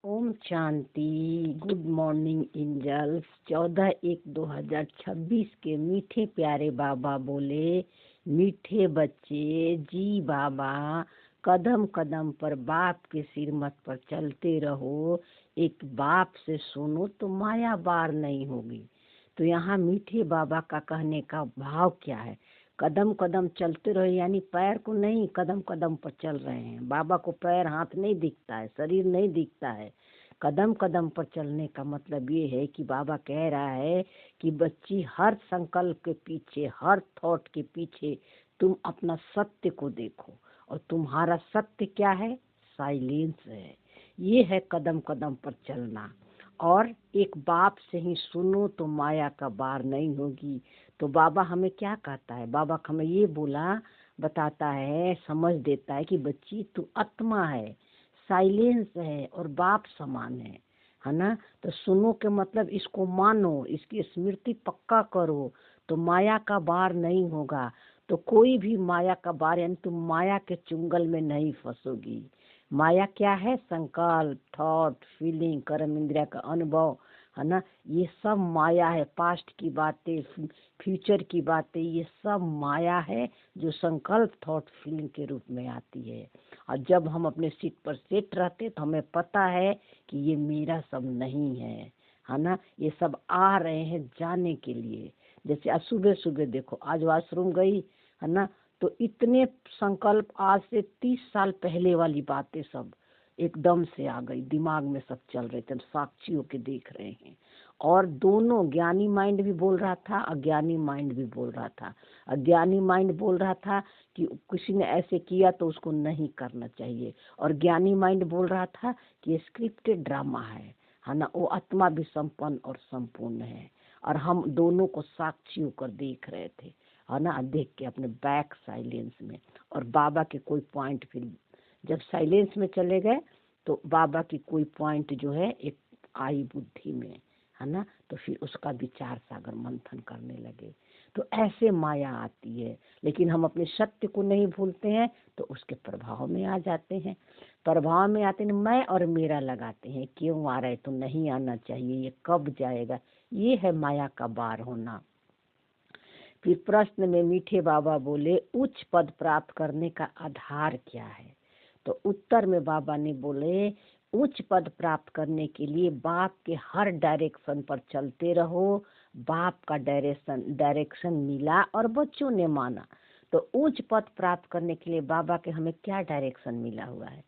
ओम शांति। Good morning angels. 14/1/2026 के मीठे प्यारे बाबा बोले, मीठे बच्चे जी बाबा, कदम कदम पर बाप के सिर मत पर चलते रहो। एक बाप से सुनो तो माया बार नहीं होगी। तो यहाँ मीठे बाबा का कहने का भाव क्या है? कदम कदम चलते रहो, यानी पैर को नहीं, कदम कदम पर चल रहे हैं। बाबा को पैर हाथ नहीं दिखता है, शरीर नहीं दिखता है। कदम कदम पर चलने का मतलब ये है कि बाबा कह रहा है कि बच्ची, हर संकल्प के पीछे, हर थॉट के पीछे तुम अपना सत्य को देखो। और तुम्हारा सत्य क्या है? साइलेंस है। ये है कदम कदम पर चलना। और एक बाप से ही सुनो तो माया का बार नहीं होगी। तो बाबा हमें क्या कहता है? बाबा हमें ये बताता है, समझ देता है कि बच्ची तू आत्मा है, साइलेंस है और बाप समान है ना। तो सुनो के मतलब इसको मानो, इसकी स्मृति पक्का करो तो माया का बार नहीं होगा। तो कोई भी माया का बार, यानी तुम माया के चुंगल में नहीं फंसोगी। माया क्या है? संकल्प, थॉट, फीलिंग, कर्म इंद्रिया का अनुभव, है ना। ये सब माया है। पास्ट की बातें, फ्यूचर की बातें, ये सब माया है जो संकल्प, थॉट, फीलिंग के रूप में आती है। और जब हम अपने सीट पर सेट रहते तो हमें पता है कि ये मेरा सब नहीं है ना। ये सब आ रहे हैं जाने के लिए। जैसे आज सुबह सुबह देखो, आज वॉशरूम गई है ना, तो इतने संकल्प आज से 30 साल पहले वाली बातें सब एकदम से आ गई दिमाग में, सब चल रहे थे, हम साक्षी होके देख रहे हैं। और दोनों, ज्ञानी माइंड भी बोल रहा था, अज्ञानी माइंड भी बोल रहा था। अज्ञानी माइंड बोल रहा था कि किसी ने ऐसे किया तो उसको नहीं करना चाहिए, और ज्ञानी माइंड बोल रहा था कि ये स्क्रिप्टेड ड्रामा है ना। वो आत्मा भी संपन्न और संपूर्ण है। और हम दोनों को साक्षी होकर देख रहे थे, है ना, देख के अपने बैक साइलेंस में। और बाबा के कोई पॉइंट, फिर जब साइलेंस में चले गए तो बाबा की कोई पॉइंट जो है एक आई बुद्धि में, है ना। तो फिर उसका विचार सागर मंथन करने लगे। तो ऐसे माया आती है, लेकिन हम अपने सत्य को नहीं भूलते हैं तो उसके प्रभाव में आ जाते हैं। प्रभाव में आते हैं, मैं और मेरा लगाते हैं। क्यों आ रहा है? तो नहीं आना चाहिए, ये कब जाएगा? ये है माया का बार होना। फिर प्रश्न में मीठे बाबा बोले, उच्च पद प्राप्त करने का आधार क्या है? तो उत्तर में बाबा ने बोले, उच्च पद प्राप्त करने के लिए बाप के हर डायरेक्शन पर चलते रहो। बाप का डायरेक्शन मिला और बच्चों ने माना। तो उच्च पद प्राप्त करने के लिए बाबा के हमें क्या डायरेक्शन मिला हुआ है?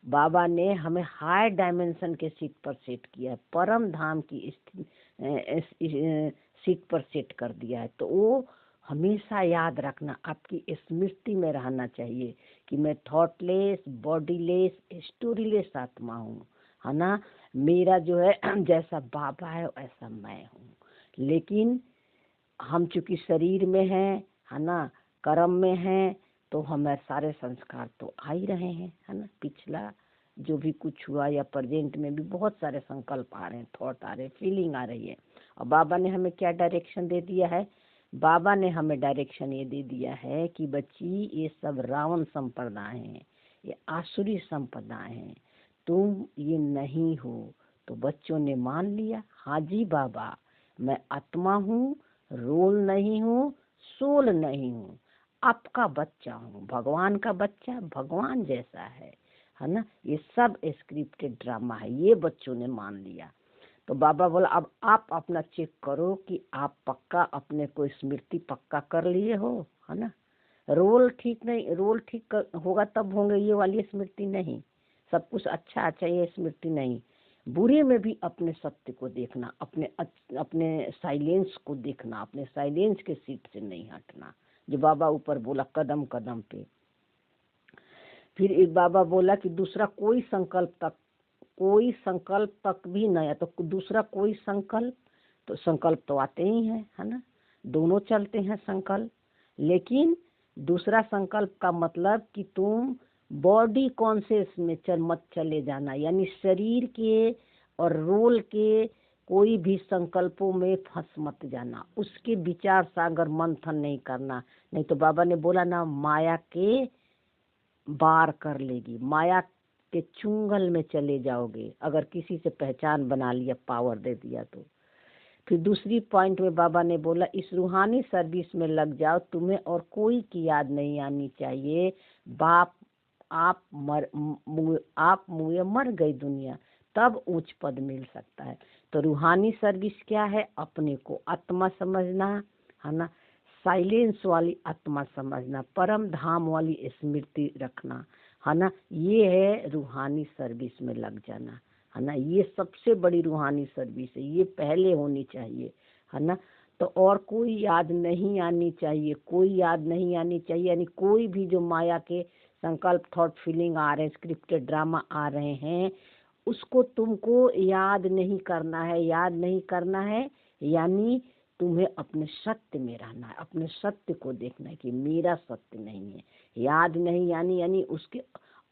बाबा ने हमें हाई डायमेंशन के सीट पर सेट किया है, परम धाम की सीट पर सेट कर दिया है। तो वो हमेशा याद रखना, आपकी स्मृति में रहना चाहिए कि मैं थॉटलेस, बॉडीलेस, स्टोरीलेस आत्मा हूँ, है ना। मेरा जो है जैसा बाबा है वैसा मैं हूँ। लेकिन हम चूंकि शरीर में हैं, है ना, कर्म में हैं, तो हमें सारे संस्कार तो आ ही रहे हैं, है ना। पिछला जो भी कुछ हुआ या प्रेजेंट में भी बहुत सारे संकल्प आ रहे हैं, थॉट आ रहे हैं, फीलिंग आ रही है। और बाबा ने हमें क्या डायरेक्शन दे दिया है? बाबा ने हमें डायरेक्शन ये दे दिया है कि बच्ची, ये सब रावण संप्रदाय हैं, ये आसुरी संप्रदाय हैं, तुम ये नहीं हो। तो बच्चों ने मान लिया, हाँ जी बाबा, मैं आत्मा हूँ, रोल नहीं हूँ, सोल नहीं हूँ, आपका बच्चा हूँ, भगवान का बच्चा भगवान जैसा है ना। ये सब स्क्रिप्टेड ड्रामा है, ये बच्चों ने मान लिया। तो बाबा बोला, अब आप अपना चेक करो कि आप पक्का अपने को स्मृति पक्का कर लिए हो, है ना। रोल ठीक नहीं, रोल ठीक होगा तब होंगे ये वाली स्मृति नहीं। सब कुछ अच्छा अच्छा, ये स्मृति नहीं। बुरे में भी अपने सत्य को देखना, अपने साइलेंस को देखना, अपने साइलेंस के सीट से नहीं हटना, जो बाबा ऊपर बोला कदम कदम पे। फिर एक बाबा बोला कि दूसरा कोई संकल्प तक भी नहीं है, तो दूसरा कोई संकल्प, तो संकल्प तो आते ही हैं, है ना। दोनों चलते हैं संकल्प। लेकिन दूसरा संकल्प का मतलब कि तुम बॉडी कॉन्शियस में मत चले जाना, यानी शरीर के और रोल के कोई भी संकल्पों में फंस मत जाना, उसके विचार सागर मंथन नहीं करना। नहीं तो बाबा ने बोला ना, माया के बार कर लेगी। माया के चुंगल में चले जाओगे अगर किसी से पहचान बना लिया, पावर दे दिया तो। फिर दूसरी पॉइंट में बाबा ने बोला इस रूहानी सर्विस में लग जाओ, तुम्हें और कोई की याद नहीं आनी चाहिए। बाप आप मुए मर गई दुनिया, तब उच्च पद मिल सकता है। तो रूहानी सर्विस क्या है? अपने को आत्मा समझना है ना, साइलेंस वाली आत्मा समझना, परम धाम वाली स्मृति रखना है ना, ये है रूहानी सर्विस में लग जाना है ना। ये सबसे बड़ी रूहानी सर्विस है, ये पहले होनी चाहिए है ना। तो और कोई याद नहीं आनी चाहिए, कोई याद नहीं आनी चाहिए, यानी कोई भी जो माया के संकल्प, थॉट, फीलिंग आ रहे हैं, स्क्रिप्टेड ड्रामा आ रहे हैं, उसको तुमको याद नहीं करना है। याद नहीं करना है यानी तुम्हें अपने सत्य में रहना है, अपने सत्य को देखना है कि मेरा सत्य नहीं है। याद नहीं यानी उसके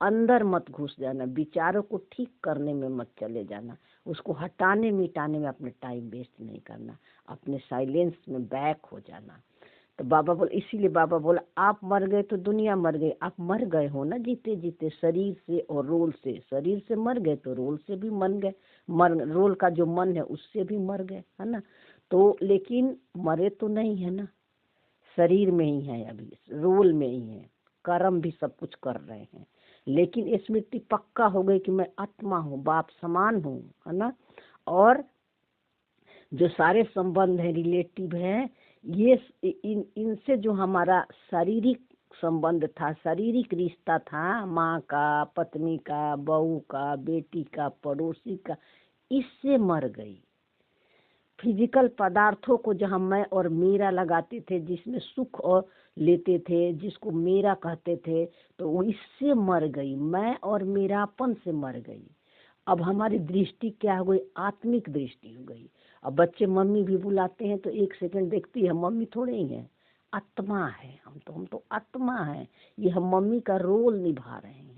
अंदर मत घुस जाना, विचारों को ठीक करने में मत चले जाना, उसको हटाने मिटाने में अपने टाइम वेस्ट नहीं करना, अपने साइलेंस में बैक हो जाना। तो बाबा बोले, इसीलिए बाबा बोला आप मर गए तो दुनिया मर गई। आप मर गए हो ना जीते जीते, शरीर से और रोल से। शरीर से मर गए तो रोल से भी मर गए, रोल का जो मन है उससे भी मर गए है ना। तो लेकिन मरे तो नहीं है ना, शरीर में ही है, अभी रोल में ही है, कर्म भी सब कुछ कर रहे हैं, लेकिन स्मृति पक्का हो गई कि मैं आत्मा हूँ, बाप समान हूँ है ना। और जो सारे संबंध है, रिलेटिव है, ये इनसे जो हमारा शारीरिक संबंध था, शारीरिक रिश्ता था, माँ का, पत्नी का, बहू का, बेटी का, पड़ोसी का, इससे मर गई। फिजिकल पदार्थों को जहाँ मैं और मेरा लगाते थे, जिसमें सुख और लेते थे, जिसको मेरा कहते थे, तो वो इससे मर गई, मैं और मेरापन से मर गई। अब हमारी दृष्टि क्या हो गई? आत्मिक दृष्टि हो गई। अब बच्चे मम्मी भी बुलाते हैं तो एक सेकंड देखती है, मम्मी थोड़े ही है, आत्मा है, हम तो आत्मा है, ये हम मम्मी का रोल निभा रहे हैं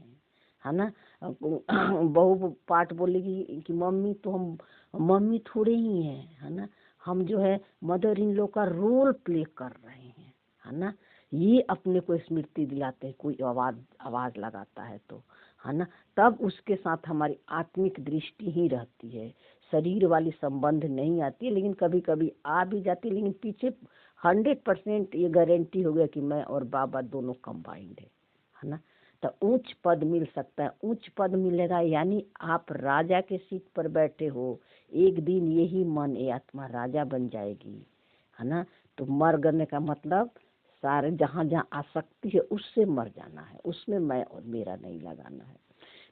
है ना। बहू पाठ बोलेगी कि मम्मी तो हम मम्मी थोड़े ही है ना, हम जो है मदर इन लॉ का रोल प्ले कर रहे हैं है ना। ये अपने को स्मृति दिलाते हैं, कोई आवाज लगाता है तो है ना, तब उसके साथ हमारी आत्मिक दृष्टि ही रहती है, शरीर वाली संबंध नहीं आती है। लेकिन कभी कभी आ भी जाती है, लेकिन पीछे 100% ये गारंटी हो गया कि मैं और बाबा दोनों कंबाइंड है ना। तो उच्च पद मिल सकता है, उच्च पद मिलेगा यानी आप राजा के सीट पर बैठे हो, एक दिन यही मन, ये आत्मा राजा बन जाएगी है ना। तो मर गने का मतलब सारे जहाँ जहाँ आसक्ति है उससे मर जाना है, उसमें मैं और मेरा नहीं लगाना है।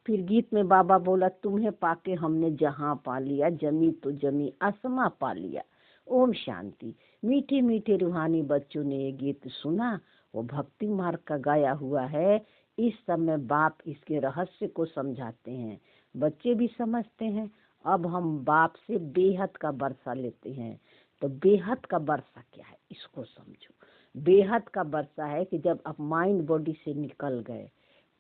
फिर गीत में बाबा बोला, तुम्हें पाके हमने जहाँ पा लिया, जमी तो जमी आसमां पा लिया। ओम शांति। मीठे मीठे रूहानी बच्चों ने ये गीत सुना, वो भक्ति मार्ग का गाया हुआ है। इस समय बाप इसके रहस्य को समझाते हैं, बच्चे भी समझते हैं। अब हम बाप से बेहद का वर्षा लेते हैं। तो बेहद का वर्षा क्या है, इसको समझो। बेहद का वर्षा है कि जब आप माइंड बॉडी से निकल गए,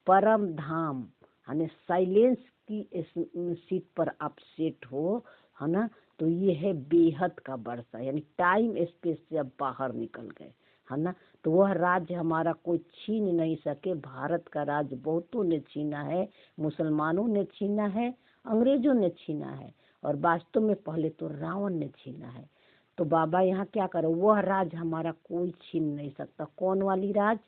परम धाम यानी साइलेंस की सीट पर आप सेट हो है ना, तो ये है बेहद का वर्षा, यानी टाइम स्पेस से अब बाहर निकल गए है ना। तो वह राज्य हमारा कोई छीन नहीं सके। भारत का राज्य बहुतों ने छीना है, मुसलमानों ने छीना है, अंग्रेजों ने छीना है, और वास्तव में पहले तो रावण ने छीना है। तो बाबा यहाँ क्या करो, वह राज हमारा कोई छीन नहीं सकता। कौन वाली राज?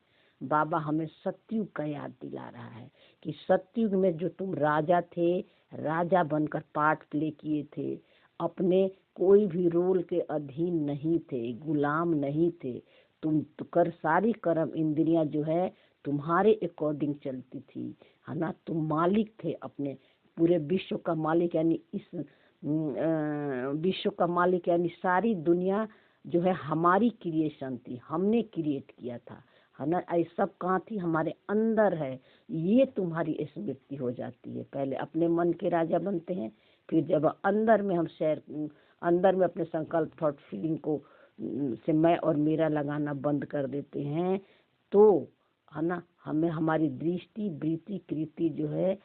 बाबा हमें सतयुग का याद दिला रहा है कि सतयुग में जो तुम राजा थे, राजा बनकर पार्ट प्ले किए थे, अपने कोई भी रोल के अधीन नहीं थे, गुलाम नहीं थे, तुम तो कर सारी कर्म इंद्रियां जो है तुम्हारे अकॉर्डिंग चलती थी है ना। तुम मालिक थे, अपने पूरे विश्व का मालिक, यानी इस विश्व का मालिक, यानी सारी दुनिया जो है हमारी क्रिएशन थी, हमने क्रिएट किया था है ना। ऐसा सब कहाँ थी? हमारे अंदर है। ये तुम्हारी स्मृति हो जाती है। पहले अपने मन के राजा बनते हैं, फिर जब अंदर में हम अंदर में अपने संकल्प, थॉट, फीलिंग को से मैं और मेरा लगाना बंद कर देते हैं, तो है ना हमें हमारी दृष्टि, वृत्ति, कृति जो है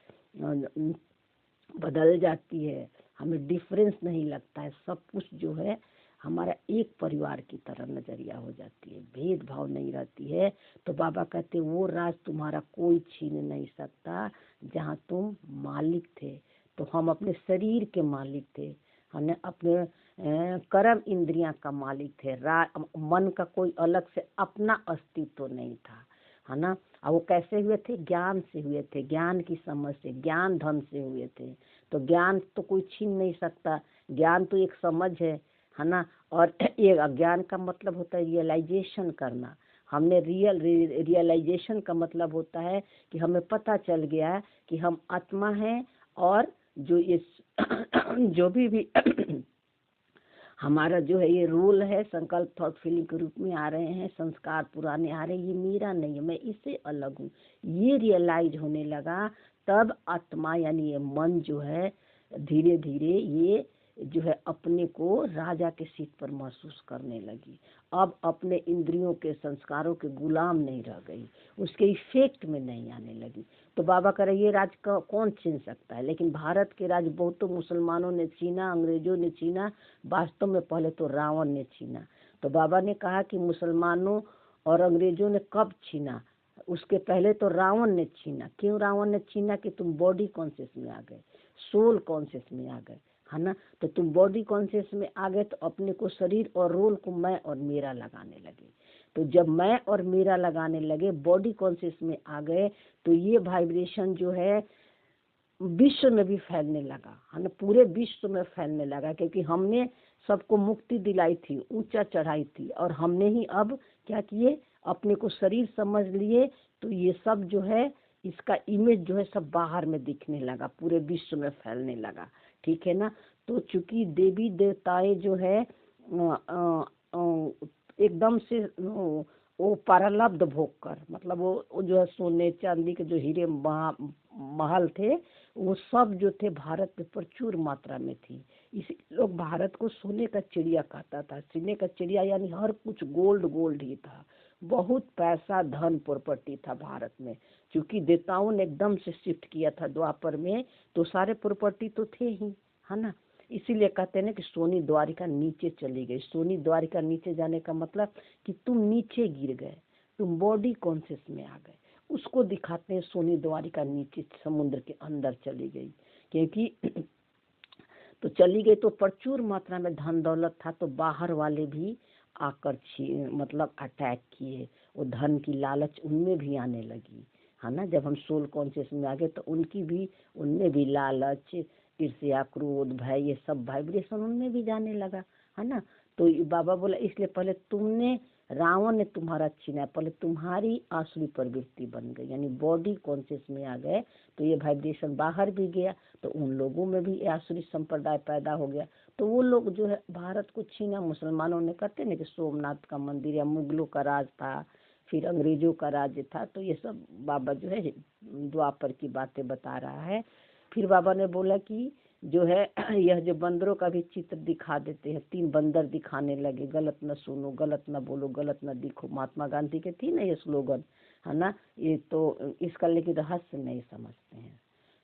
बदल जाती है। हमें डिफरेंस नहीं लगता है, सब कुछ जो है हमारा एक परिवार की तरह नजरिया हो जाती है, भेदभाव नहीं रहती है। तो बाबा कहते वो राज तुम्हारा कोई छीन नहीं सकता जहाँ तुम मालिक थे। तो हम अपने शरीर के मालिक थे, हमने अपने कर्म इंद्रियां का मालिक थे। मन का कोई अलग से अपना अस्तित्व नहीं था, है ना। और वो कैसे हुए थे? ज्ञान से हुए थे, ज्ञान की समझ से, ज्ञान धन से हुए थे। तो ज्ञान तो कोई छीन नहीं सकता, ज्ञान तो एक समझ है ना। और ये अज्ञान का मतलब होता है रियलाइजेशन करना। हमने रियलाइजेशन का मतलब होता है कि हमें पता चल गया कि हम आत्मा हैं, और जो ये जो भी हमारा जो है ये रोल है, संकल्प थॉट फीलिंग के रूप में आ रहे हैं, संस्कार पुराने आ रहे हैं, ये मेरा नहीं है, मैं इससे अलग हूँ। ये रियलाइज होने लगा, तब आत्मा यानी ये मन जो है धीरे धीरे ये जो है अपने को राजा के सीट पर महसूस करने लगी। अब अपने इंद्रियों के संस्कारों के गुलाम नहीं रह गई, उसके इफेक्ट में नहीं आने लगी। तो बाबा कह रहे ये राज का कौन छीन सकता है। लेकिन भारत के राज बहुतों मुसलमानों ने छीना, अंग्रेजों ने छीना, वास्तव में पहले तो रावण ने छीना। तो बाबा ने कहा कि मुसलमानों और अंग्रेजों ने कब छीना? उसके पहले तो रावण ने छीना। क्यों रावण ने छीना? कि तुम बॉडी कॉन्शियस में आ गए, सोल कॉन्शियस में आ गए, है ना। तो तुम बॉडी कॉन्शियस में आ गए तो अपने को शरीर और रोल को मैं और मेरा लगाने लगे। तो जब मैं और मेरा लगाने लगे, बॉडी कॉन्शियस में आ गए, तो ये वाइब्रेशन जो है विश्व में भी फैलने लगा, है ना, पूरे विश्व में फैलने लगा। क्योंकि हमने सबको मुक्ति दिलाई थी, ऊंचा चढ़ाई थी, और हमने ही अब क्या किए, अपने को शरीर समझ लिए। तो ये सब जो है इसका इमेज जो है सब बाहर में दिखने लगा, पूरे विश्व में फैलने लगा, ठीक है ना। तो चूंकि देवी देवताएं जो है एकदम से वो प्रारब्ध भोग कर, मतलब वो जो है सोने चांदी के जो हीरे महल थे, वो सब जो थे भारत में प्रचुर मात्रा में थी। इसी लोग भारत को सोने का चिड़िया कहता था। सोने का चिड़िया यानी हर कुछ गोल्ड गोल्ड ही था, बहुत पैसा धन प्रॉपर्टी था भारत में। क्योंकि देवताओं ने एकदम से शिफ्ट किया था द्वापर में, तो सारे प्रॉपर्टी तो थे ही, है ना। इसीलिए कहते हैं ना कि सोनी द्वारिका नीचे चली गई। सोनी द्वारिका नीचे जाने का मतलब कि तुम नीचे गिर गए, तुम बॉडी कॉन्शियस में आ गए। उसको दिखाते हैं सोनी द्वारिका नीचे समुद्र के अंदर चली गई। क्योंकि तो चली गई तो प्रचुर मात्रा में धन दौलत था, तो बाहर वाले भी आकर मतलब अटैक किए। वो धन की लालच उनमें भी आने लगी, है ना। जब हम सोल कॉन्शियस में आ गए तो उनमें भी लालच, ईर्ष्या, क्रोध, भय, ये सब वाइब्रेशन उनमें भी जाने लगा, है ना। तो बाबा बोला इसलिए पहले तुमने, रावण ने तुम्हारा छीना, पहले तुम्हारी आसुरी प्रवृत्ति बन गई, यानी बॉडी कॉन्शियस में आ गए तो ये वाइब्रेशन बाहर भी गया, तो उन लोगों में भी आसुरी संप्रदाय पैदा हो गया। तो वो लोग जो है भारत को छीना। मुसलमानों ने कहते ना कि सोमनाथ का मंदिर या मुगलों का राज था, फिर अंग्रेजों का राज्य था। तो ये सब बाबा जो है द्वापर की बातें बता रहा है। फिर बाबा ने बोला कि जो है यह जो बंदरों का भी चित्र दिखा देते हैं, 3 बंदर दिखाने लगे, गलत न सुनो, गलत न बोलो, गलत न दिखो। महात्मा गांधी के थी ना ये स्लोगन, है ना। ये तो इसका लेकिन रहस्य नहीं समझते हैं।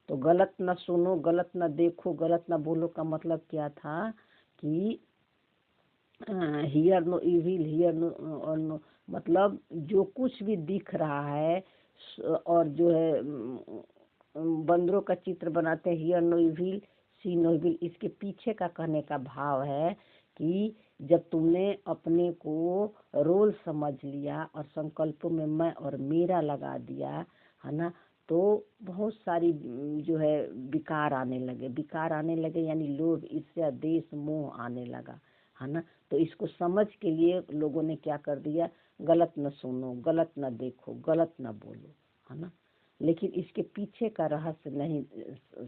तो गलत न सुनो, गलत न देखो, गलत न बोलो का मतलब क्या था कि hear no evil, hear no, मतलब जो कुछ भी दिख रहा है, और जो है बंदरों का चित्र बनाते हैं, hear no evil, see no evil. इसके पीछे का कहने का भाव है कि जब तुमने अपने को रोल समझ लिया और संकल्पों में मैं और मेरा लगा दिया, है ना, तो बहुत सारी जो है विकार आने लगे, यानी लोभ, ईर्ष्या, द्वेष, मोह आने लगा, है ना। तो इसको समझ के लिए लोगों ने क्या कर दिया, गलत न सुनो, गलत न देखो, गलत न बोलो, है ना। लेकिन इसके पीछे का रहस्य नहीं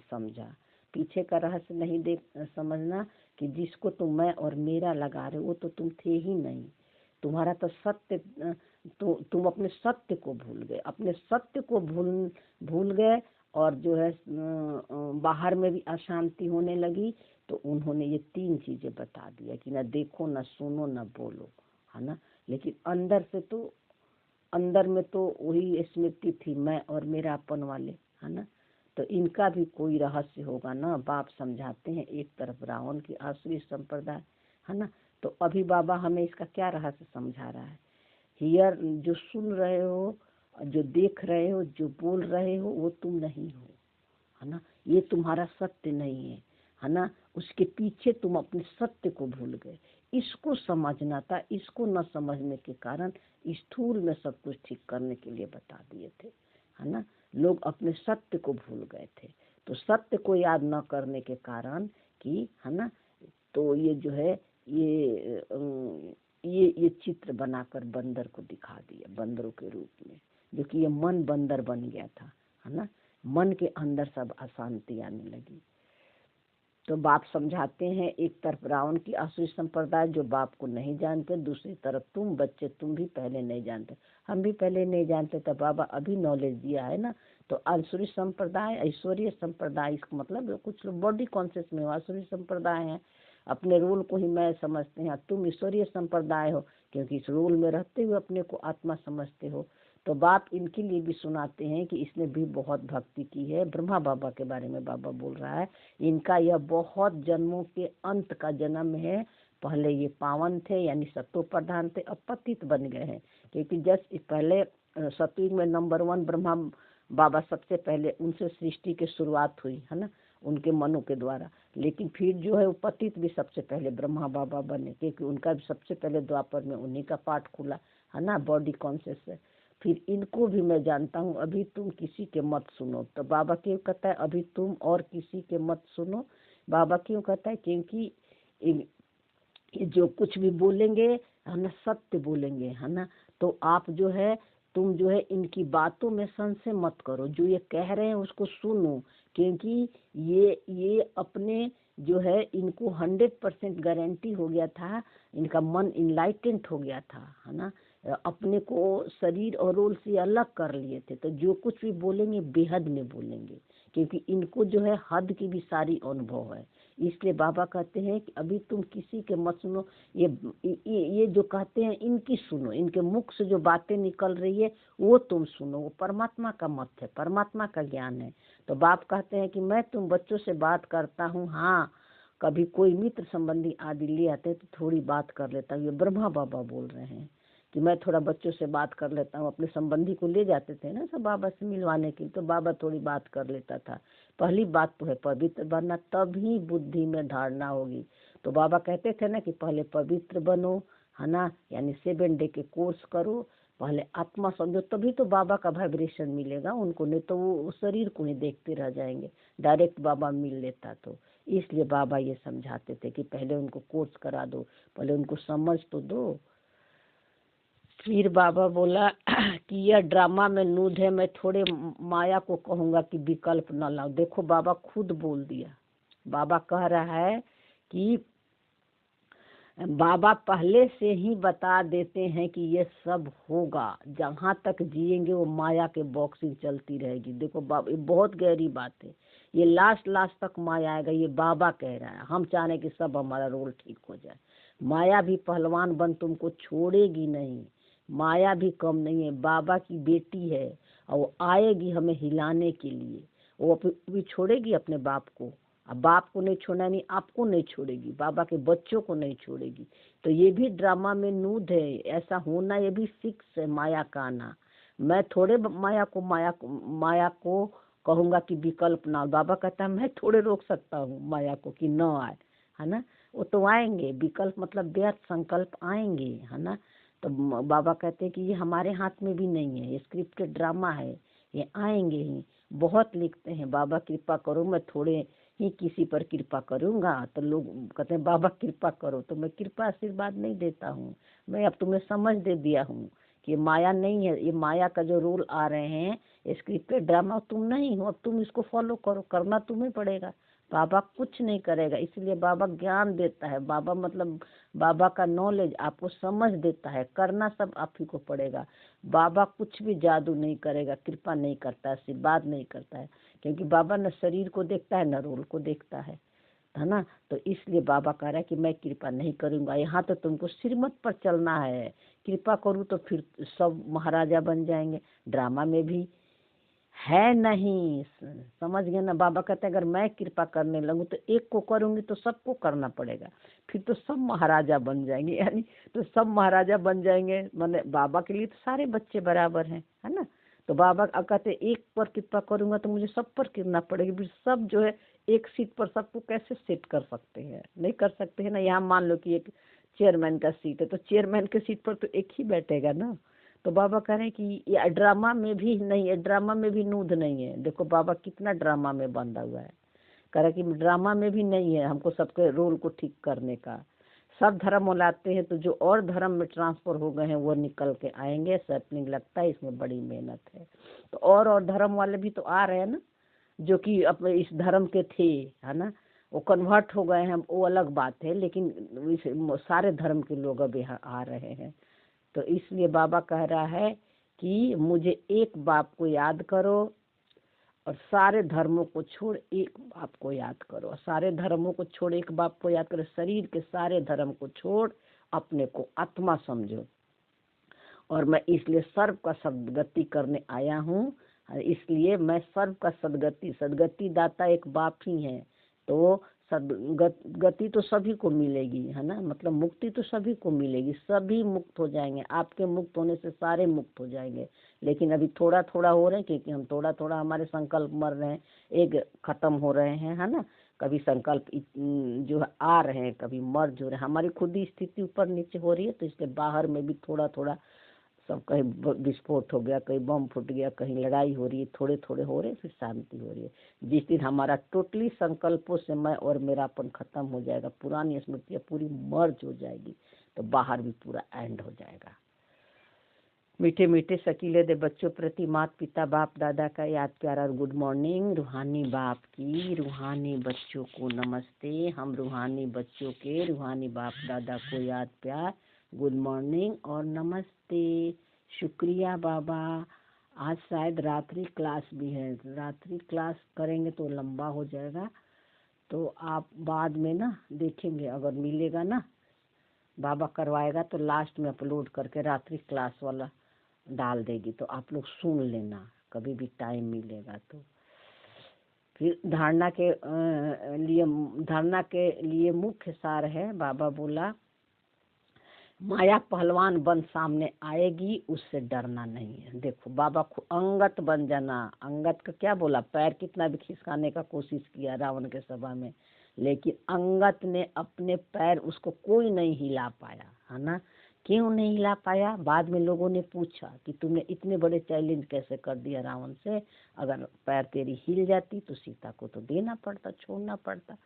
समझा। पीछे का रहस्य नहीं समझना कि जिसको तुम मैं और मेरा लगा रहे हो वो तो तुम थे ही नहीं। तुम्हारा तो सत्य, तो तुम अपने सत्य को भूल गए, अपने सत्य को भूल गए। और जो है बाहर में भी अशांति होने लगी। तो उन्होंने ये 3 चीजें बता दिया कि न देखो, न सुनो, न बोलो, है ना। लेकिन अंदर में तो वही स्मृति थी, मैं और मेरा अपन वाले, है ना। तो इनका भी कोई रहस्य होगा ना। बाप समझाते हैं, एक तरफ रावण की आसुरी संप्रदाय, है ना, तो अभी बाबा हमें इसका क्या रहस्य समझा रहा है। हियर, जो सुन रहे हो, जो देख रहे हो, जो बोल रहे हो, वो तुम नहीं हो, है ना। ये तुम्हारा सत्य नहीं है ना। उसके पीछे तुम अपने सत्य को भूल गए। इसको समझना था। इसको न समझने के कारण स्थूल में सब कुछ ठीक करने के लिए बता दिए थे, है ना। लोग अपने सत्य को भूल गए थे। तो सत्य को याद न करने के कारण कि, है ना, तो ये जो है ये चित्र बनाकर बंदर को दिखा दिया, बंदरों के रूप में, जो कि ये मन बंदर बन गया था, है ना। मन के अंदर सब अशांति आने लगी। तो बाप समझाते हैं, एक तरफ रावण की आसुरी संप्रदाय जो बाप को नहीं जानते, दूसरी तरफ तुम बच्चे, तुम भी पहले नहीं जानते, हम भी पहले नहीं जानते, तो बाबा अभी नॉलेज दिया है ना। तो आसुरी संप्रदाय, ऐश्वर्य संप्रदाय, इसका मतलब कुछ लोग बॉडी कॉन्शियस में आसुरी संप्रदाय है, अपने रोल को ही मैं समझते हैं। तुम ईश्वरीय संप्रदाय हो, क्योंकि इस रोल में रहते हुए अपने को आत्मा समझते हो। तो बाप इनके लिए भी सुनाते हैं कि इसने भी बहुत भक्ति की है। ब्रह्मा बाबा के बारे में बाबा बोल रहा है, इनका यह बहुत जन्मों के अंत का जन्म है। पहले ये पावन थे, यानी सत्व प्रधान थे, अब पतित बन गए हैं। क्योंकि जस्ट पहले सतयुग में नंबर 1 ब्रह्मा बाबा सबसे पहले, उनसे सृष्टि की शुरुआत हुई, है ना, उनके मनों के द्वारा। लेकिन फिर जो है वो पतित भी सबसे पहले ब्रह्मा बाबा बने, क्योंकि उनका भी सबसे पहले द्वापर में उन्हीं का पाठ खुला, है ना, बॉडी कॉन्शियस है। फिर इनको भी मैं जानता हूँ, अभी तुम किसी के मत सुनो। तो बाबा क्यों कहता है अभी तुम और किसी के मत सुनो? बाबा क्यों कहता है? क्योंकि ये जो कुछ भी बोलेंगे, है ना, सत्य बोलेंगे, है ना। तो आप जो है, तुम जो है इनकी बातों में संशय मत करो, जो ये कह रहे हैं उसको सुनो। क्योंकि ये अपने जो है, इनको 100% गारंटी हो गया था, इनका मन इनलाइटेंड हो गया था, है ना। अपने को शरीर और रोल से अलग कर लिए थे। तो जो कुछ भी बोलेंगे बेहद में बोलेंगे, क्योंकि इनको जो है हद की भी सारी अनुभव है। इसलिए बाबा कहते हैं कि अभी तुम किसी के मत सुनो। ये जो कहते हैं इनकी सुनो, इनके मुख से जो बातें निकल रही है वो तुम सुनो। वो परमात्मा का मत है, परमात्मा का ज्ञान है। तो बाप कहते हैं कि मैं तुम बच्चों से बात करता हूँ, हाँ कभी कोई मित्र संबंधी आदि ले आते तो थोड़ी बात कर लेता हूँ। ये ब्रह्मा बाबा बोल रहे हैं कि मैं थोड़ा बच्चों से बात कर लेता हूँ। अपने संबंधी को ले जाते थे ना सब बाबा से मिलवाने के लिए, तो बाबा थोड़ी बात कर लेता था। पहली बात तो है पवित्र बनना, तभी बुद्धि में धारणा होगी। तो बाबा कहते थे ना कि पहले पवित्र बनो, है ना, यानी 7 डे के कोर्स करो, पहले आत्मा समझो, तभी तो बाबा का वाइब्रेशन मिलेगा उनको। नहीं तो वो शरीर को ही देखते रह जाएंगे, डायरेक्ट बाबा मिल लेता। तो इसलिए बाबा ये समझाते थे कि पहले उनको कोर्स करा दो, पहले उनको समझ तो दो। फिर बाबा बोला कि यह ड्रामा में नूध है, मैं थोड़े माया को कहूँगा कि विकल्प न लाओ। देखो बाबा खुद बोल दिया। बाबा कह रहा है कि बाबा पहले से ही बता देते हैं कि ये सब होगा। जहाँ तक जिएंगे वो माया के बॉक्सिंग चलती रहेगी। देखो बाबा, ये बहुत गहरी बात है। ये लास्ट तक माया आएगा, ये बाबा कह रहा है। हम चाह रहे कि सब हमारा रोल ठीक हो जाए। माया भी पहलवान बन तुमको छोड़ेगी नहीं। माया भी कम नहीं है, बाबा की बेटी है और वो आएगी हमें हिलाने के लिए। वो भी छोड़ेगी अपने बाप को। अब बाप को नहीं छोड़ना, नहीं आपको नहीं छोड़ेगी, बाबा के बच्चों को नहीं छोड़ेगी। तो ये भी ड्रामा में नूद है, ऐसा होना ये भी फिक्स है, माया का आना। मैं थोड़े माया को कहूँगा कि विकल्प ना। बाबा कहता है मैं थोड़े रोक सकता हूँ माया को कि न आए, है ना। वो तो आएंगे, विकल्प मतलब व्यर्थ संकल्प आएंगे, है ना। तो बाबा कहते हैं कि ये हमारे हाथ में भी नहीं है, ये स्क्रिप्टेड ड्रामा है, ये आएंगे ही। बहुत लिखते हैं बाबा कृपा करो, मैं थोड़े ही किसी पर कृपा करूँगा। तो लोग कहते हैं बाबा कृपा करो, तो मैं कृपा आशीर्वाद नहीं देता हूँ। मैं अब तुम्हें समझ दे दिया हूँ कि ये माया नहीं है। ये माया का जो रोल आ रहे हैं स्क्रिप्टेड ड्रामा, तुम नहीं हो। अब तुम इसको फॉलो करो, करना तुम्हें पड़ेगा। बाबा कुछ नहीं करेगा। इसलिए बाबा ज्ञान देता है। बाबा मतलब बाबा का नॉलेज आपको समझ देता है, करना सब आप ही को पड़ेगा। बाबा कुछ भी जादू नहीं करेगा, कृपा नहीं करता है, आशीर्वाद नहीं करता है। क्योंकि बाबा न शरीर को देखता है न रोल को देखता है ना। तो इसलिए बाबा कह रहा है कि मैं कृपा नहीं करूँगा। यहाँ तो तुमको श्रीमत पर चलना है। कृपा करूँ तो फिर सब महाराजा बन जाएंगे। ड्रामा में भी, है नहीं। समझ गए ना। बाबा कहते हैं अगर मैं कृपा करने लगूं तो एक को करूंगी तो सबको करना पड़ेगा, फिर तो सब महाराजा बन जाएंगे। यानी तो सब महाराजा बन जाएंगे, माने बाबा के लिए तो सारे बच्चे बराबर हैं, है ना। तो बाबा कहते एक पर कृपा करूंगा तो मुझे सब पर करना पड़ेगा, फिर सब जो है एक सीट पर सबको कैसे सेट कर सकते हैं, नहीं कर सकते हैं ना। यहाँ मान लो कि एक चेयरमैन का सीट है तो चेयरमैन के सीट पर तो एक ही बैठेगा ना। तो बाबा कह रहे हैं कि ये ड्रामा में भी नहीं है, ड्रामा में भी नूद नहीं है। देखो बाबा कितना ड्रामा में बंधा हुआ है। कह रहा है कि ड्रामा में भी नहीं है हमको सबके रोल को ठीक करने का। सब धर्म लाते हैं तो जो और धर्म में ट्रांसफर हो गए हैं वो निकल के आएंगे। सैपलिंग लगता है इसमें बड़ी मेहनत है। तो और धर्म वाले भी तो आ रहे हैं ना, जो कि अपने इस धर्म के थे, है ना, वो कन्वर्ट हो गए हैं, वो अलग बात है, लेकिन इस सारे धर्म के लोग अब यहाँ आ रहे हैं। तो इसलिए बाबा कह रहा है कि मुझे एक बाप को याद करो और सारे धर्मों को छोड़ एक बाप को याद करो। सारे धर्मों को छोड़ एक बाप को याद करो। शरीर के सारे धर्म को छोड़ अपने को आत्मा समझो। और मैं इसलिए सर्व का सदगति करने आया हूँ। इसलिए मैं सर्व का सदगति दाता एक बाप ही है। तो सदगति तो सभी को मिलेगी, है ना, मतलब मुक्ति तो सभी को मिलेगी, सभी मुक्त हो जाएंगे। आपके मुक्त होने से सारे मुक्त हो जाएंगे। लेकिन अभी थोड़ा थोड़ा हो रहे हैं, क्योंकि हम थोड़ा थोड़ा हमारे संकल्प मर रहे हैं, एक खत्म हो रहे हैं, है ना। कभी संकल्प जो है आ रहे हैं, कभी मर जो रहे हैं। हमारी खुद ही स्थिति ऊपर नीचे हो रही है, तो इसके बाहर में भी थोड़ा थोड़ा सब, कहीं विस्फोट हो गया, कहीं बम फूट गया, कहीं लड़ाई हो रही है, थोड़े थोड़े हो रहे, फिर शांति हो रही है। जिस दिन हमारा टोटली संकल्पों से मैं और मेरापन खत्म हो जाएगा, पुरानी स्मृतियाँ पूरी मर्ज हो जाएगी, तो बाहर भी पूरा एंड हो जाएगा। मीठे मीठे शकीले दे बच्चों प्रति माता पिता बाप दादा का याद प्यार और गुड मॉर्निंग। रूहानी बाप की रूहानी बच्चों को नमस्ते। हम रूहानी बच्चों के रूहानी बाप दादा को याद प्यार, गुड मॉर्निंग और नमस्ते। शुक्रिया बाबा। आज शायद रात्रि क्लास भी है, रात्रि क्लास करेंगे तो लंबा हो जाएगा, तो आप बाद में ना देखेंगे, अगर मिलेगा ना बाबा करवाएगा तो लास्ट में अपलोड करके रात्रि क्लास वाला डाल देगी, तो आप लोग सुन लेना कभी भी टाइम मिलेगा तो। फिर धारणा के लिए मुख्य सार है। बाबा बोला माया पहलवान बन सामने आएगी, उससे डरना नहीं है। देखो बाबा अंगत बन जाना। अंगत का क्या बोला, पैर कितना भी खिसकाने का कोशिश किया रावण के सभा में, लेकिन अंगत ने अपने पैर, उसको कोई नहीं हिला पाया, है ना। क्यों नहीं हिला पाया? बाद में लोगों ने पूछा कि तुमने इतने बड़े चैलेंज कैसे कर दिया रावण से, अगर पैर तेरी हिल जाती तो सीता को तो देना पड़ता, छोड़ना पड़ता।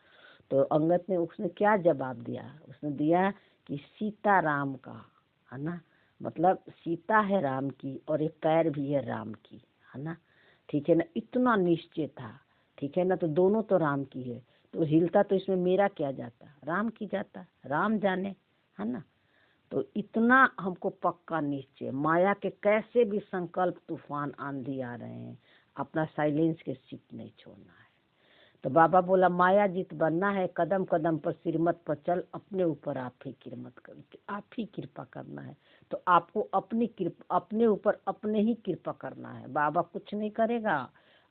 तो अंगद ने, उसने क्या जवाब दिया? उसने दिया कि सीता राम का, है ना, मतलब सीता है राम की और एक पैर भी है राम की, है ना, ठीक है ना। इतना निश्चय था, ठीक है ना। तो दोनों तो राम की है, तो हिलता तो इसमें मेरा क्या जाता, राम की जाता, राम जाने, है ना। तो इतना हमको पक्का निश्चय, माया के कैसे भी संकल्प तूफान आंधी आ रहे हैं, अपना साइलेंस के सीट नहीं छोड़ना है। तो बाबा बोला माया जीत बनना है, कदम कदम पर सिरमत पर चल, अपने ऊपर आप ही आप ही कृपा करना है। तो आपको अपनी कृपा, अपने ऊपर अपने ही कृपा करना है। बाबा कुछ नहीं करेगा।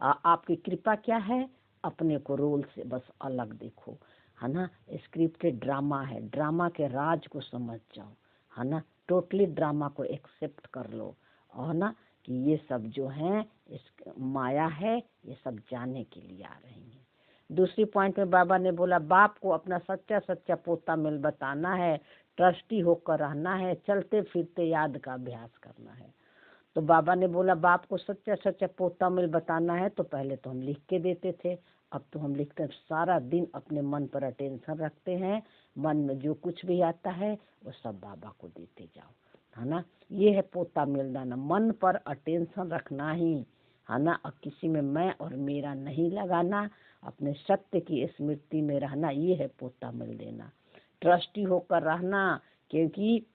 आपकी कृपा क्या है? अपने को रोल से बस अलग देखो, है ना। स्क्रिप्टेड ड्रामा है, ड्रामा के राज को समझ जाओ, है ना। टोटली ड्रामा को एक्सेप्ट कर लो, और ना कि ये सब जो है इस माया है, ये सब जाने के लिए आ रही है। दूसरी पॉइंट में बाबा ने बोला बाप को अपना सच्चा सच्चा पोता मिल बताना है, ट्रस्टी होकर रहना है, चलते फिरते याद का अभ्यास करना है। तो बाबा ने बोला बाप को सच्चा सच्चा पोता मिल बताना है, तो पहले तो हम लिख के देते थे, अब तो हम लिखते हैं, सारा दिन अपने मन पर अटेंशन रखते हैं, मन में जो कुछ भी आता है वो सब बाबा को देते जाओ, है ना। ये है पोता मिलना, मन पर अटेंशन रखना ही, है ना। और किसी में मैं और मेरा नहीं लगाना, अपने सत्य की स्मृति में रहना, ये है पोता मिल देना। ट्रस्टी होकर रहना, क्योंकि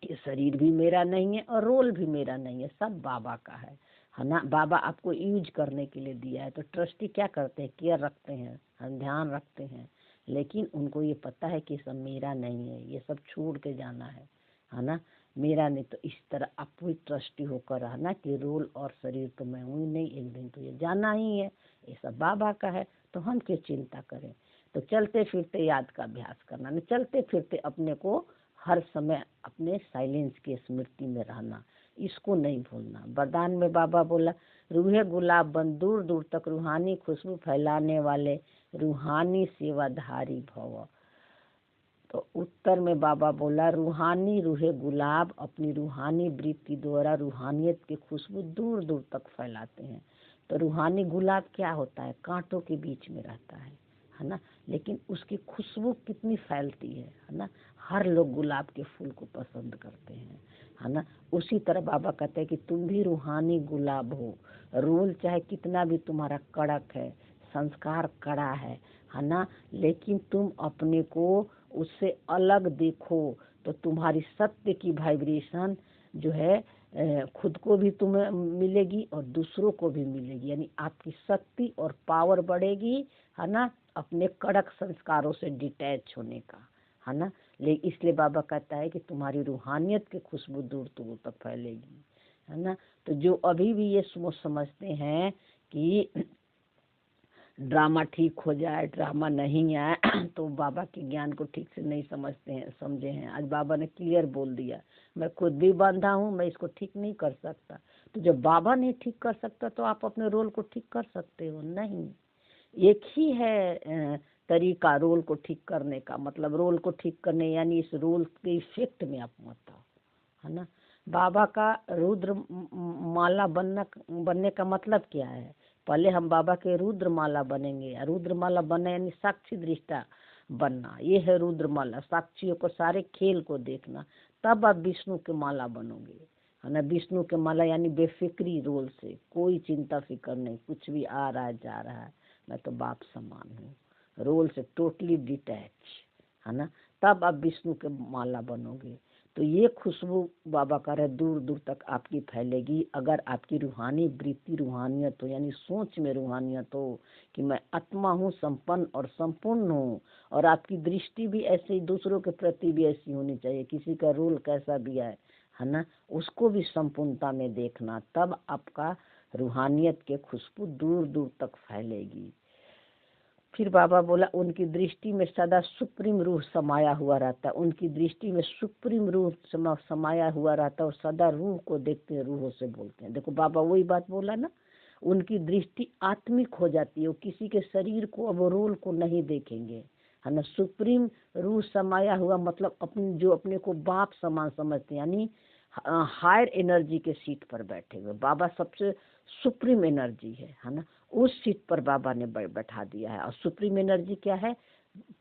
ये शरीर भी मेरा नहीं है और रोल भी मेरा नहीं है, सब बाबा का है ना। बाबा आपको यूज करने के लिए दिया है, तो ट्रस्टी क्या करते हैं? केयर रखते हैं, हम ध्यान रखते हैं, लेकिन उनको ये पता है कि सब मेरा नहीं है, ये सब छोड़ के जाना है ना। मेरा नहीं तो इस तरह आप भी ट्रस्टी होकर रहना कि रोल और शरीर तो मैं हूँ ही नहीं, एक दिन तो ये जाना ही है, ये सब बाबा का है, तो हम क्यों चिंता करें। तो चलते फिरते याद का अभ्यास करना, नहीं चलते फिरते अपने को हर समय अपने साइलेंस की स्मृति में रहना, इसको नहीं भूलना। वरदान में बाबा बोला, रूहे गुलाब बन दूर दूर तक रूहानी खुशबू फैलाने वाले रूहानी सेवाधारी भव। तो उत्तर में बाबा बोला, रूहानी रूहे गुलाब अपनी रूहानी वृत्ति द्वारा रूहानियत की खुशबू दूर दूर तक फैलाते हैं। तो रूहानी गुलाब क्या होता है, कांटों के बीच में रहता है ना, लेकिन उसकी खुशबू कितनी फैलती है ना, हर लोग गुलाब के फूल को पसंद करते हैं, है ना। उसी तरह बाबा कहते हैं कि तुम भी रूहानी गुलाब हो, रोल चाहे कितना भी तुम्हारा कड़क है, संस्कार कड़ा है ना, लेकिन तुम अपने को उससे अलग देखो तो तुम्हारी सत्य की वाइब्रेशन जो है खुद को भी तुम्हें मिलेगी और दूसरों को भी मिलेगी, यानी आपकी शक्ति और पावर बढ़ेगी, है ना, अपने कड़क संस्कारों से डिटैच होने का, है ना। लेकिन इसलिए बाबा कहता है कि तुम्हारी रूहानियत की खुशबू दूर दूर तक फैलेगी, है ना। तो जो अभी भी ये समझते हैं कि ड्रामा ठीक हो जाए, ड्रामा नहीं आए, तो बाबा के ज्ञान को ठीक से नहीं समझे हैं। आज बाबा ने क्लियर बोल दिया, मैं खुद भी बंधा हूँ, मैं इसको ठीक नहीं कर सकता। तो जब बाबा नहीं ठीक कर सकता तो आप अपने रोल को ठीक कर सकते हो नहीं। एक ही है तरीका रोल को ठीक करने का, मतलब रोल को ठीक करने यानी इस रोल के इफेक्ट में आप मत आओ, है ना। बाबा का रुद्र माला बनने का मतलब क्या है, पहले हम बाबा के रुद्रमाला बनेंगे। रुद्रमाला बनना यानी साक्षी दृष्टा बनना, ये है रुद्रमाला, साक्षियों को सारे खेल को देखना, तब आप विष्णु के माला बनोगे, है ना। विष्णु के माला यानी बेफिक्री, रोल से कोई चिंता फिक्र नहीं, कुछ भी आ रहा है जा रहा है, मैं तो बाप समान हूँ, रोल से टोटली डिटैच, है ना, तब आप विष्णु के माला बनोगे। तो ये खुशबू बाबा का रहे दूर दूर तक आपकी फैलेगी, अगर आपकी रूहानी वृत्ति रूहानियत हो, यानी सोच में रूहानियत हो कि मैं आत्मा हूँ, संपन्न और संपूर्ण हूँ, और आपकी दृष्टि भी ऐसे ही दूसरों के प्रति भी ऐसी होनी चाहिए, किसी का रोल कैसा भी है ना, उसको भी संपूर्णता में देखना, तब आपका रूहानियत के खुशबू दूर दूर तक फैलेगी। फिर बाबा बोला, उनकी दृष्टि में सदा सुप्रीम रूह समाया हुआ रहता है, उनकी दृष्टि में सुप्रीम रूह समाया हुआ रहता है, और सदा रूह को देखते हैं, रूहों से बोलते हैं। देखो बाबा वही बात बोला ना, उनकी दृष्टि आत्मिक हो जाती है, वो किसी के शरीर को अब रोल को नहीं देखेंगे, है ना। सुप्रीम रूह समाया हुआ मतलब जो अपने को बाप समान समझते हैं, यानी हायर एनर्जी के सीट पर बैठे हुए बाबा सबसे सुप्रीम एनर्जी है ना, उस सीट पर बाबा ने बैठा दिया है। और सुप्रीम एनर्जी क्या है,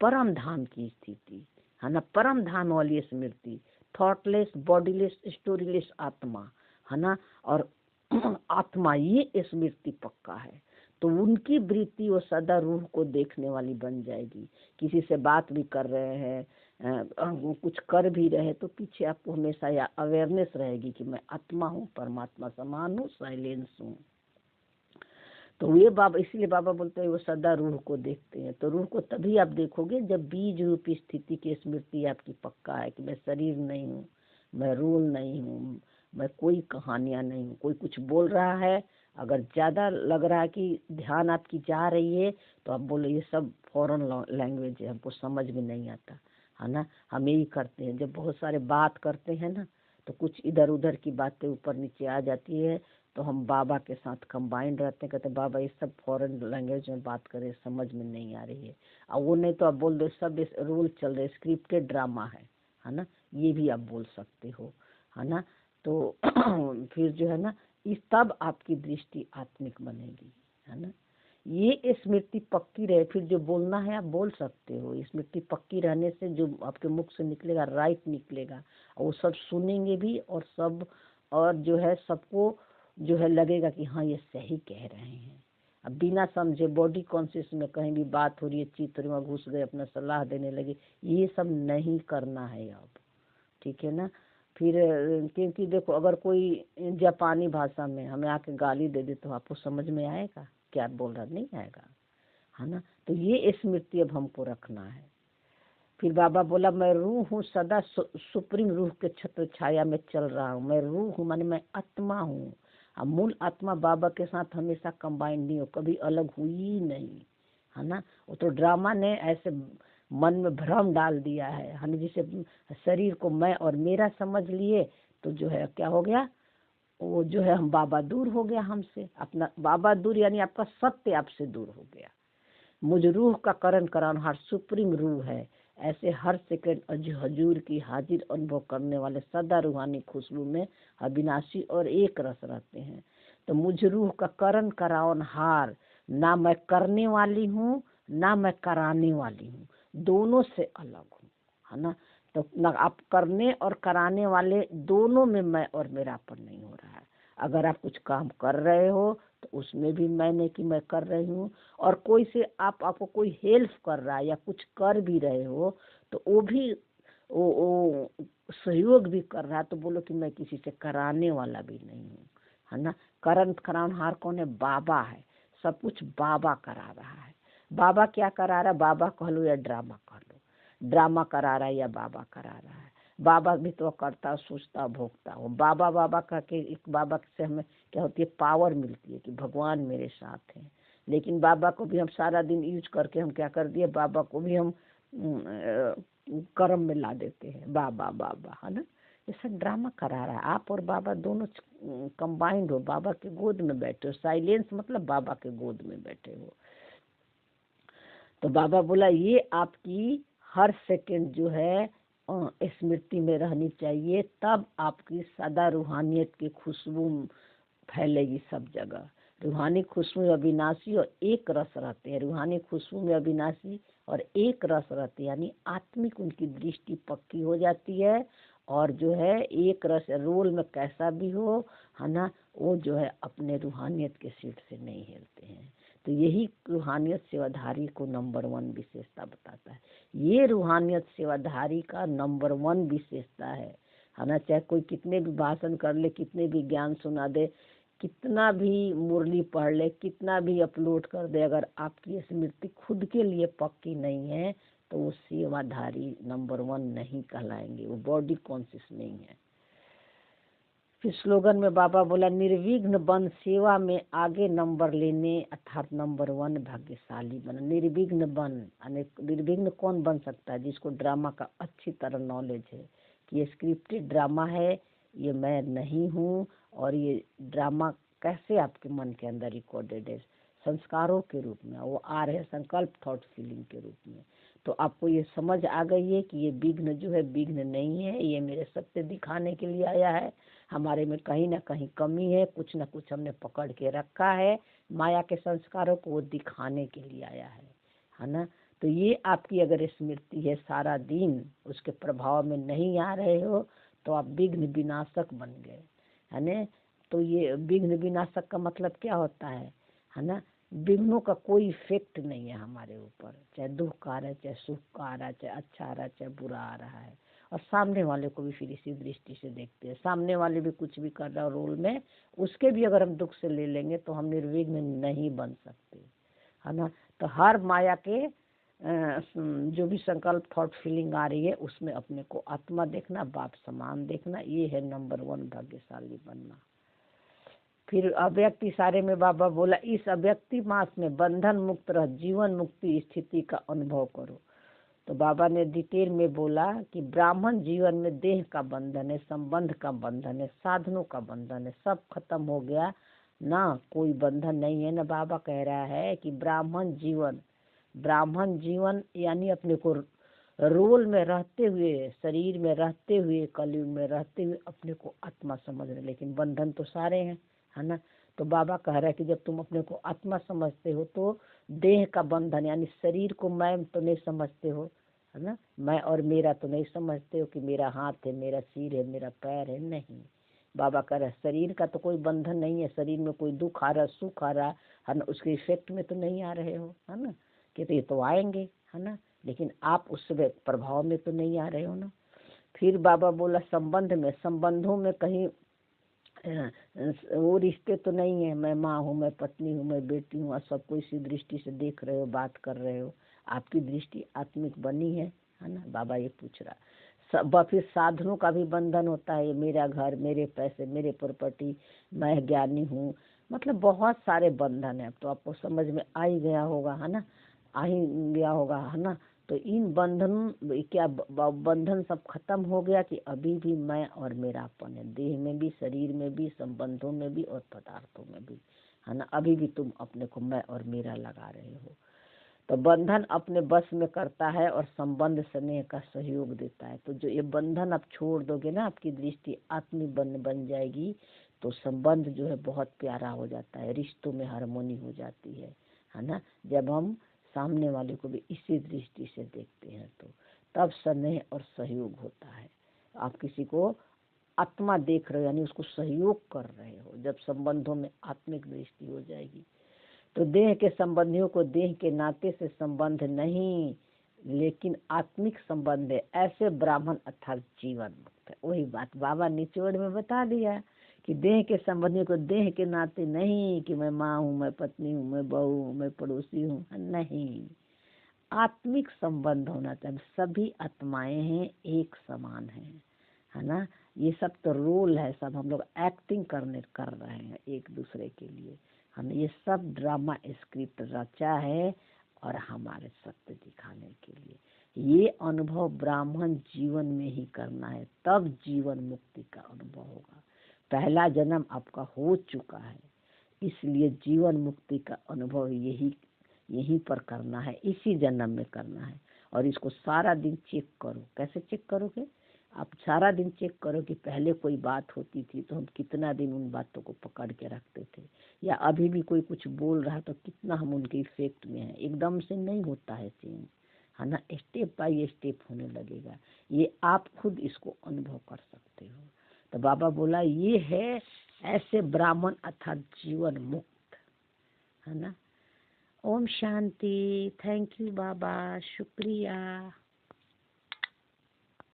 परम धाम की स्थिति, है ना, परम धाम वाली स्मृति, थॉटलेस बॉडीलेस स्टोरीलेस आत्मा, है ना। और आत्मा ये स्मृति पक्का है, तो उनकी वृत्ति वो सदा रूह को देखने वाली बन जाएगी। किसी से बात भी कर रहे हैं, कुछ कर भी रहे, तो पीछे आपको हमेशा या अवेयरनेस रहेगी कि मैं आत्मा हूँ, परमात्मा समान हूँ, साइलेंस हूँ। तो ये बाबा, इसलिए बाबा बोलते हैं वो सदा रूह को देखते हैं। तो रूह को तभी आप देखोगे जब बीज रूपी स्थिति की स्मृति आपकी पक्का है कि मैं शरीर नहीं हूँ, मैं रोल नहीं हूँ, मैं कोई कहानियाँ नहीं हूँ। कोई कुछ बोल रहा है, अगर ज़्यादा लग रहा है कि ध्यान आपकी जा रही है, तो आप बोलो ये सब फॉरेन लैंग्वेज है, हमको समझ में नहीं आता, है ना। हम यही करते हैं, जब बहुत सारे बात करते हैं ना, तो कुछ इधर उधर की बातें ऊपर नीचे आ जाती है, तो हम बाबा के साथ कंबाइंड रहते हैं, कहते हैं बाबा ये सब फॉरेन लैंग्वेज में बात करें, समझ में नहीं आ रही है। और वो नहीं तो आप बोल दो सब इस रोल चल रहे, स्क्रिप्टेड ड्रामा है ना, ये भी आप बोल सकते हो, है ना। तो फिर जो है ना, इस तब आपकी दृष्टि आत्मिक बनेगी, है ना। ये स्मृति पक्की रहे, फिर जो बोलना है आप बोल सकते हो। स्मृति पक्की रहने से जो आपके मुख से निकलेगा राइट निकलेगा, और वो सब सुनेंगे भी, और सब, और जो है सबको जो है लगेगा कि हाँ ये सही कह रहे हैं। अब बिना समझे बॉडी कॉन्शियस में कहीं भी बात हो रही है, चित्र में घुस गए, अपना सलाह देने लगे, ये सब नहीं करना है अब, ठीक है ना। फिर क्योंकि देखो, अगर कोई जापानी भाषा में हमें आके गाली दे दे तो आपको समझ में आएगा क्या बोल रहा, नहीं आएगा, है ना। तो ये स्मृति अब हमको रखना है। फिर बाबा बोला मैं रूह हूँ, सदा सुप्रीम रूह के छत्र छाया में चल रहा हूँ। मैं रूह हूँ माने मैं आत्मा हूँ। अब मूल आत्मा बाबा के साथ हमेशा कंबाइंड नहीं हो, कभी अलग हुई ही नहीं, है ना। वो तो ड्रामा ने ऐसे मन में भ्रम डाल दिया है, हम जिसे शरीर को मैं और मेरा समझ लिए तो जो है क्या हो गया, वो जो है हम बाबा दूर हो गया हमसे, अपना बाबा दूर यानी आपका सत्य आपसे दूर हो गया। मुझ रूह का करण करान हर सुप्रीम रूह है, ऐसे हर सेकंड हजूर की हाजिर अनुभव करने वाले सदा रूहानी खुशबू में अविनाशी और एक रस रहते हैं। तो मुझ रूह का करण करावन हार, ना मैं करने वाली हूँ ना मैं कराने वाली हूँ, दोनों से अलग हूँ, है ना। तो ना आप करने और कराने वाले दोनों में मैं और मेरापन नहीं हो रहा है। अगर आप कुछ काम कर रहे हो तो उसमें भी मैंने कि मैं कर रही हूँ, और कोई से आपको कोई हेल्प कर रहा है या कुछ कर भी रहे हो तो वो भी वो सहयोग भी कर रहा है, तो बोलो कि मैं किसी से कराने वाला भी नहीं हूँ, है ना। करण करानहार कौन है? बाबा है। सब कुछ बाबा करा रहा है। बाबा क्या करा रहा है? बाबा कह लो या ड्रामा कह लो, ड्रामा करा रहा है या बाबा करा रहा है। बाबा भी तो करता सोचता भोगता हो। बाबा बाबा कह के एक बाबा से हमें क्या होती है? पावर मिलती है कि भगवान मेरे साथ हैं। लेकिन बाबा को भी हम सारा दिन यूज करके हम क्या कर दिए, बाबा को भी हम कर्म में ला देते हैं, बाबा बाबा, है ना। ये सब ड्रामा करा रहा है। आप और बाबा दोनों कंबाइंड हो, बाबा के गोद में बैठे हो। साइलेंस मतलब बाबा के गोद में बैठे हो। तो बाबा बोला ये आपकी हर सेकंड जो है स्मृति में रहनी चाहिए, तब आपकी सदा रूहानियत की खुशबू फैलेगी सब जगह। रूहानी खुशबू में अविनाशी और एक रस रहते हैं। रूहानी खुशबू में अविनाशी और एक रस रहते हैं, यानी आत्मिक उनकी दृष्टि पक्की हो जाती है। और जो है एक रस रोल में कैसा भी हो, है ना, वो जो है अपने रूहानियत के सीट से नहीं हिलते हैं। तो यही रूहानियत सेवाधारी को नंबर 1 विशेषता बताता है। ये रूहानियत सेवाधारी का नंबर 1 विशेषता है ना। चाहे कोई कितने भी भाषण कर ले, कितने भी ज्ञान सुना दे, कितना भी मुरली पढ़ ले, कितना भी अपलोड कर दे, अगर आपकी स्मृति खुद के लिए पक्की नहीं है तो वो सेवाधारी नंबर 1 नहीं कहलाएंगे, वो बॉडी कॉन्शियस नहीं है। फिर स्लोगन में बाबा बोला निर्विघ्न बन सेवा में आगे नंबर लेने, अर्थात नंबर 1 भाग्यशाली बन। निर्विघ्न बन, निर्विघ्न कौन बन सकता है? जिसको ड्रामा का अच्छी तरह नॉलेज है कि ये स्क्रिप्टेड ड्रामा है, ये मैं नहीं हूँ, और ये ड्रामा कैसे आपके मन के अंदर रिकॉर्डेड है संस्कारों के रूप में, वो आ रहे हैं संकल्प थॉट फीलिंग के रूप में। तो आपको ये समझ आ गई है कि ये विघ्न जो है विघ्न नहीं है, ये मेरे सत्य दिखाने के लिए आया है। हमारे में कहीं ना कहीं कमी है, कुछ ना कुछ हमने पकड़ के रखा है, माया के संस्कारों को वो दिखाने के लिए आया है ना। तो ये आपकी अगर स्मृति है सारा दिन उसके प्रभाव में नहीं आ रहे हो तो आप विघ्न विनाशक बन गए, है ना। तो ये विघ्न विनाशक का मतलब क्या होता है ना। विघ्नों का कोई इफेक्ट नहीं है हमारे ऊपर, चाहे दुख आ रहा है, चाहे सुख आ रहा है, चाहे अच्छा आ रहा है, चाहे बुरा आ रहा है। और सामने वाले को भी फिर इसी दृष्टि से देखते हैं। सामने वाले भी कुछ भी कर रहा है रोल में, उसके भी अगर हम दुख से ले लेंगे तो हम निर्विघ्न नहीं बन सकते, है ना। तो हर माया के जो भी संकल्प थॉट फीलिंग आ रही है उसमें अपने को आत्मा देखना, बाप समान देखना, ये है नंबर 1 भाग्यशाली बनना। फिर अव्यक्ति सारे में बाबा बोला इस अव्यक्ति मास में बंधन मुक्त रह जीवन मुक्ति स्थिति का अनुभव करो। तो बाबा ने डिटेल में बोला कि ब्राह्मण जीवन में देह का बंधन है, संबंध का बंधन है, साधनों का बंधन है, सब खत्म हो गया ना, कोई बंधन नहीं है ना। बाबा कह रहा है कि ब्राह्मण जीवन यानी अपने को रोल में रहते हुए, शरीर में रहते हुए, कलयुग में रहते हुए अपने को आत्मा समझ रहे, लेकिन बंधन तो सारे हैं, है ना। तो बाबा कह रहा है कि जब तुम अपने को आत्मा समझते हो तो देह का बंधन यानी शरीर को मैं तो नहीं समझते हो, है ना, मैं और मेरा तो नहीं समझते हो कि मेरा हाथ है, मेरा सिर है, मेरा पैर है, नहीं। बाबा कह रहा है शरीर का तो कोई बंधन नहीं है, शरीर में कोई दुख आ रहा, सुख आ रहा है ना, उसके इफेक्ट में तो नहीं आ रहे हो, है ना, कि तो ये तो आएंगे, है ना, लेकिन आप उस प्रभाव में तो नहीं आ रहे हो ना। फिर बाबा बोला संबंधों में कहीं वो रिश्ते तो नहीं है, मैं माँ हूँ, मैं पत्नी हूँ, मैं बेटी हूँ, सबको इसी दृष्टि से देख रहे हो, बात कर रहे हो, आपकी दृष्टि आत्मिक बनी है है ना। बाबा ये पूछ रहा फिर साधनों का भी बंधन होता है, मेरा घर, मेरे पैसे, मेरे प्रॉपर्टी, मैं ज्ञानी हूँ, मतलब बहुत सारे बंधन है। अब तो आपको समझ में आ ही गया होगा, है ना, आ ही गया होगा, है ना। तो इन बंधन क्या बंधन सब खत्म हो गया कि अभी भी मैं और मेरापन है, देह में भी, शरीर में भी, संबंधों में भी और पदार्थों में भी, है ना। अभी भी तुम अपने को मैं और मेरा लगा रहे हो। तो बंधन अपने बस में करता है और संबंध स्नेह का सहयोग देता है। तो जो ये बंधन आप छोड़ दोगे ना, आपकी दृष्टि आत्मिक बन जाएगी, तो संबंध जो है बहुत प्यारा हो जाता है, रिश्तों में हार्मोनी हो जाती है ना। जब हम सामने वाले को भी इसी दृष्टि से देखते हैं तो तब स्नेह और सहयोग होता है। आप किसी को आत्मा देख रहे हो यानी उसको सहयोग कर रहे हो। जब संबंधों में आत्मिक दृष्टि हो जाएगी तो देह के संबंधियों को देह के नाते से संबंध नहीं, लेकिन आत्मिक संबंध है, ऐसे ब्राह्मण अर्थात जीवन मुक्त है। वही बात बाबा निचोड़ में बता दिया कि देह के संबंधियों को देह के नाते नहीं कि मैं माँ हूँ, मैं पत्नी हूँ, मैं बहू हूँ, मैं पड़ोसी हूँ, नहीं, आत्मिक संबंध होना चाहिए। सभी आत्माएं हैं, एक समान है ना। ये सब तो रोल है, सब हम लोग एक्टिंग कर रहे हैं एक दूसरे के लिए, हमने ये सब ड्रामा स्क्रिप्ट रचा है और हमारे सत्य दिखाने के लिए। ये अनुभव ब्राह्मण जीवन में ही करना है, तब जीवन मुक्ति का अनुभव होगा। पहला जन्म आपका हो चुका है, इसलिए जीवन मुक्ति का अनुभव यहीं पर करना है, इसी जन्म में करना है। और इसको सारा दिन चेक करो। कैसे चेक करोगे? आप सारा दिन चेक करो कि पहले कोई बात होती थी तो हम कितना दिन उन बातों को पकड़ के रखते थे, या अभी भी कोई कुछ बोल रहा तो कितना हम उनके इफेक्ट में हैं। एकदम से नहीं होता है चेंज, है ना, स्टेप बाय स्टेप होने लगेगा। ये आप खुद इसको अनुभव कर सकते हो। तो बाबा बोला ये है ऐसे ब्राह्मण अर्थात जीवन मुक्त, है ना। ओम शांति। थैंक यू बाबा, शुक्रिया।